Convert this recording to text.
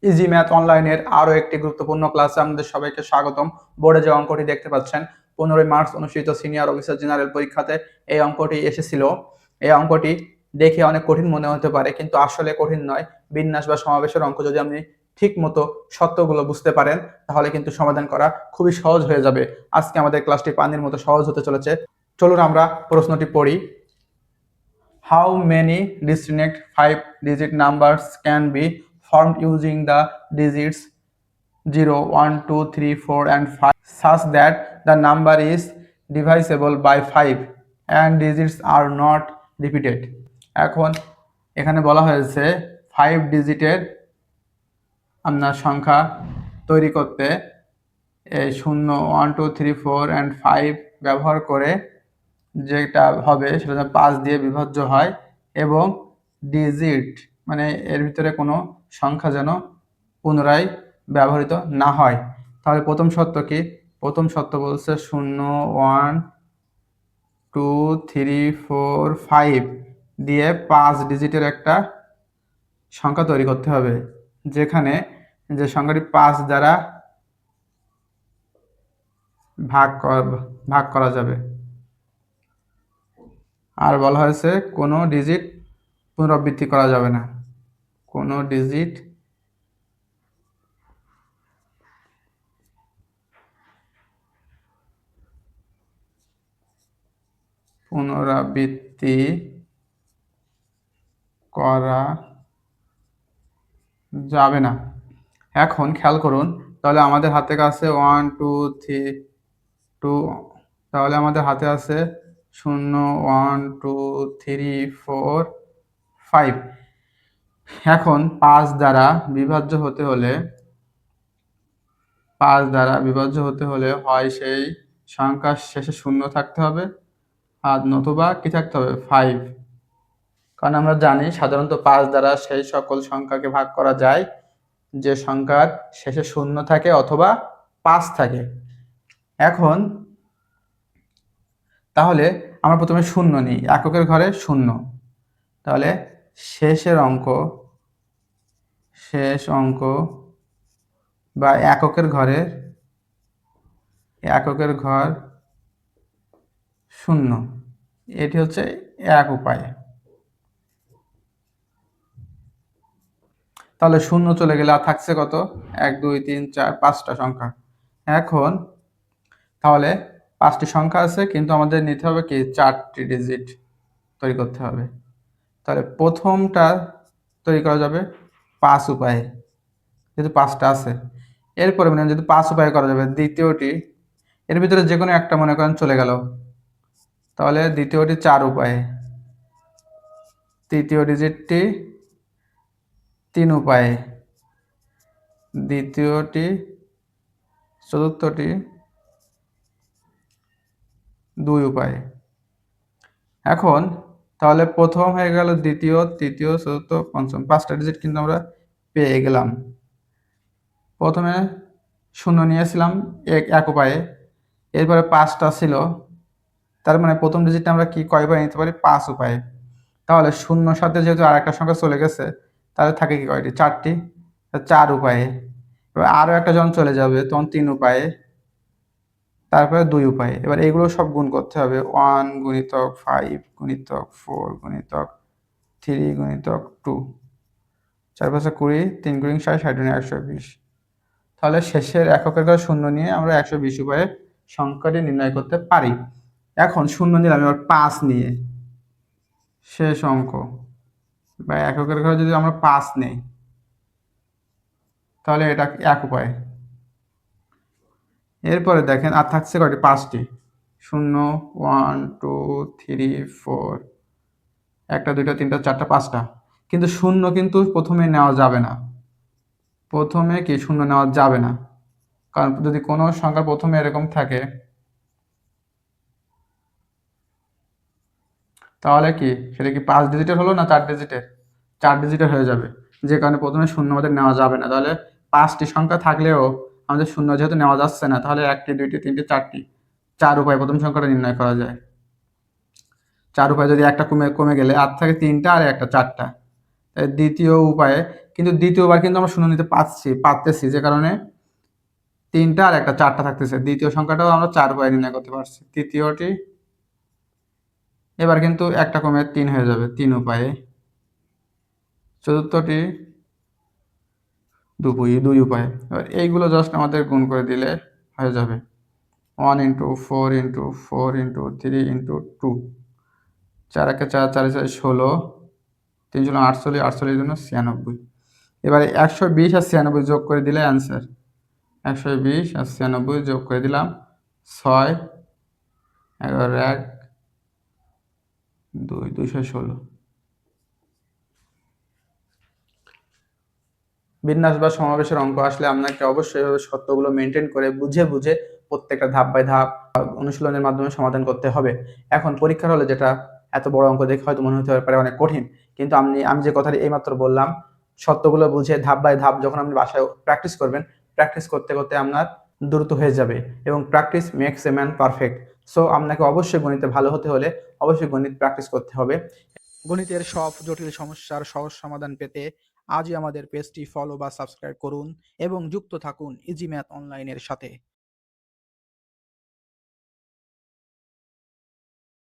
Easy math অনলাইনের আরো একটি গুরুত্বপূর্ণ ক্লাসে আমাদের সবাইকে স্বাগতম। বোর্ডে যে অঙ্কটি দেখতে পাচ্ছেন, 15 মার্চ অনুষ্ঠিত সিনিয়র অফিসার জেনারেল পরীক্ষাতে এই অঙ্কটি এসেছিল। এই অঙ্কটি দেখে অনেক কঠিন মনে হতে পারে, কিন্তু আসলে কঠিন নয়। বিন্যাস বা সমাবেশের অঙ্ক যদি আপনি ঠিক মতো সত্যগুলো বুঝতে পারেন, তাহলে কিন্তু সমাধান করা খুবই সহজ হয়ে যাবে। আজকে আমাদের ক্লাসটি পানির মতো সহজ হতে চলেছে। চলুন আমরা প্রশ্নটি পড়ি। How many distinct 5-digit numbers can be formed using the digits 0, 1, 2, 3, 4 and 5 such that the number is divisible by 5 and digits are not repeated? এখন এখানে বলা হয়েছে 5 ডিজিটের আপনার সংখ্যা তৈরি করতে এই 0, 1, 2, 3, 4 and 5 ব্যবহার করে যেটা হবে সেটা 5 দিয়ে বিভাজ্য হয় এবং ডিজিট মানে এর ভিতরে কোনো সংখ্যা যেন পুনরায় ব্যবহৃত না হয়। তাহলে প্রথম শর্ত কি? প্রথম শর্ত বলছে 0, 1, 2, 3, 4, 5 দিয়ে 5 ডিজিটের একটা সংখ্যা তৈরি করতে হবে, যেখানে যে সংখ্যাটি 5 দ্বারা ভাগ করা যাবে। আর বলা হয়েছে কোনো ডিজিট পুনরাবৃত্তি করা যাবে না, কোনো ডিজিট পুনরাবৃত্তি করা যাবে না। এখন খেয়াল করুন, তাহলে আমাদের হাতে আছে 1, 2, 3, 2, তাহলে আমাদের হাতে আছে 0, 1, 2, 3, 4, 5। এখন 5 দ্বারা বিভাজ্য হতে হলে হয় সেই সংখ্যার শেষে 0 থাকতে হবে, আর নতুবা কি থাকতে হবে? 5। কারণ আমরা জানি সাধারণত 5 দ্বারা সেই সকল সংখ্যাকে ভাগ করা যায় যে সংখ্যার শেষে 0 থাকে অথবা 5 থাকে। এখন তাহলে আমরা প্রথমে 0 নিই, এককের ঘরে 0। তাহলে শেষ অঙ্ক বা এককের ঘর 0, এটি হচ্ছে এক উপায়। তাহলে 0 চলে গেলে আর থাকছে কত? 1, 2, 3, 4, 5টা সংখ্যা। এখন তাহলে 5টি সংখ্যা আছে, কিন্তু আমাদের নিতে হবে কি 4টি ডিজিট তৈরি করতে হবে। তাহলে প্রথমটা তৈরি করা যাবে 5 উপায়ে, যেহেতু 5টা আছে। এরপরে মনে যদি 5 উপায়ে করা যাবে, দ্বিতীয়টি এর ভিতরে যে কোনো একটা মনে করেন চলে গেল, তাহলে দ্বিতীয়টি 4 উপায়ে, তৃতীয় ডিজিটটি 3 উপায়ে, চতুর্থটি 2 উপায়ে। এখন তাহলে প্রথম হয়ে গেল, দ্বিতীয়, তৃতীয়, চতুর্থ, পঞ্চম, 5টা ডিজিট কিন্তু আমরা পেয়ে গেলাম। প্রথমে 0 নিয়েছিলাম এক উপায়ে, এরপরে 5টা ছিল, তার মানে প্রথম ডিজিটটা আমরা কয় উপায়ে নিতে পারি? 5 উপায়ে। তাহলে 0 সাথে যেহেতু আর একটা সংখ্যা চলে গেছে, তাহলে থাকে কি কয়টি? 4টি, 4 উপায়ে। এবার আরও একটা যখন চলে যাবে তখন 3 উপায়ে, তারপরে 2 উপায়ে। এবার এগুলো সব গুণ করতে হবে, 1 গুণিতক 5 গুণিতক 4 গুণিতক 3 গুণিতক 2, 4 5 20, 3 গুণ 60, 60 গুণ 120। তাহলে শেষের এককের ঘরে 0 নিয়ে আমরা 120 উপায়ে সংখ্যাটি নির্ণয় করতে পারি। এখন 0 নিলাম, এবার 5 নিয়ে শেষ অঙ্ক বা এককের ঘরে যদি আমরা 5 নেই, তাহলে এটা এক উপায়। এরপরে দেখেন আর থাকছে কয়টি? 5টি। 0, 1, 2, 3, 4, 1টা 2টা 3টা 4টা 5টা। কিন্তু 0 কিন্তু প্রথমে নেওয়া যাবে না। প্রথমে কি 0 নেওয়া যাবে না, কারণ যদি কোনো সংখ্যা প্রথমে এরকম থাকে, তাহলে কি সেটা কি 5 ডিজিটের হলো না 4 ডিজিটের? 4 ডিজিটের হয়ে যাবে, যে কারণে প্রথমে 0 আমাদের নেওয়া যাবে না। তাহলে 5টি সংখ্যা থাকলেও আমাদের 0 যেহেতু নেওয়া যাচ্ছে না, তাহলে 1টি 2টি 3টি 4টি 4 উপায়ে প্রথম সংখ্যাটা নির্ণয় করা যায়। 4 উপায়ে যদি একটা কমে গেলে আর থাকে 3টা আর একটা 4টা, দ্বিতীয় উপায়ে, কিন্তু দ্বিতীয়বার কিন্তু আমরা শূন্য নিতে পারতেছি, যে কারণে 3টা আর একটা 4টা থাকতেছে। দ্বিতীয় সংখ্যাটাও আমরা 4 উপায়ে নির্ণয় করতে পারছি। তৃতীয়টি এবার কিন্তু একটা কমে 3 হয়ে যাবে 3 উপায়ে। চতুর্থটি 2 উপায়ে। এবার এইগুলো জাস্ট আমাদের গুণ করে দিলে হয়ে যাবে 1 × 4 × 4 × 3 × 2, 4 একে 4, 4 4 16, 3 × 48, 48 জন্য 96। এবারে 120 আর 96 যোগ করে দিলে অ্যান্সার। 120 আর 96 যোগ করে দিলাম 6, 11 1 2, 216। বিন্যাস বা সমাবেশের অঙ্ক আসলে আপনাকে অবশ্যই এভাবে সত্যগুলো মেনটেন করে বুঝে বুঝে প্রত্যেকটা ধাপ বাই ধাপ অনুশীলনের মাধ্যমে সমাধান করতে হবে। এখন পরীক্ষার হলে যেটা এত বড় অঙ্ক দেখে হয়তো মনে হতে পারে অনেক কঠিন, কিন্তু আমি যে কথাটি এইমাত্র বললাম, সত্যগুলো বুঝে ধাপ বাই ধাপ যখন আপনি বাসায় প্র্যাকটিস করবেন, প্র্যাকটিস করতে করতে আপনার দ্রুত হয়ে যাবে এবং practice makes a man perfect. So আপনাকে অবশ্যই গণিতে ভালো হতে হলে অবশ্যই গণিত প্র্যাকটিস করতে হবে। গণিতের সব জটিল সমস্যার সহজ সমাধান পেতে আজই আমাদের পেজটি ফলো বা সাবস্ক্রাইব করুন এবং যুক্ত থাকুন ইজি ম্যাথ অনলাইনের সাথে।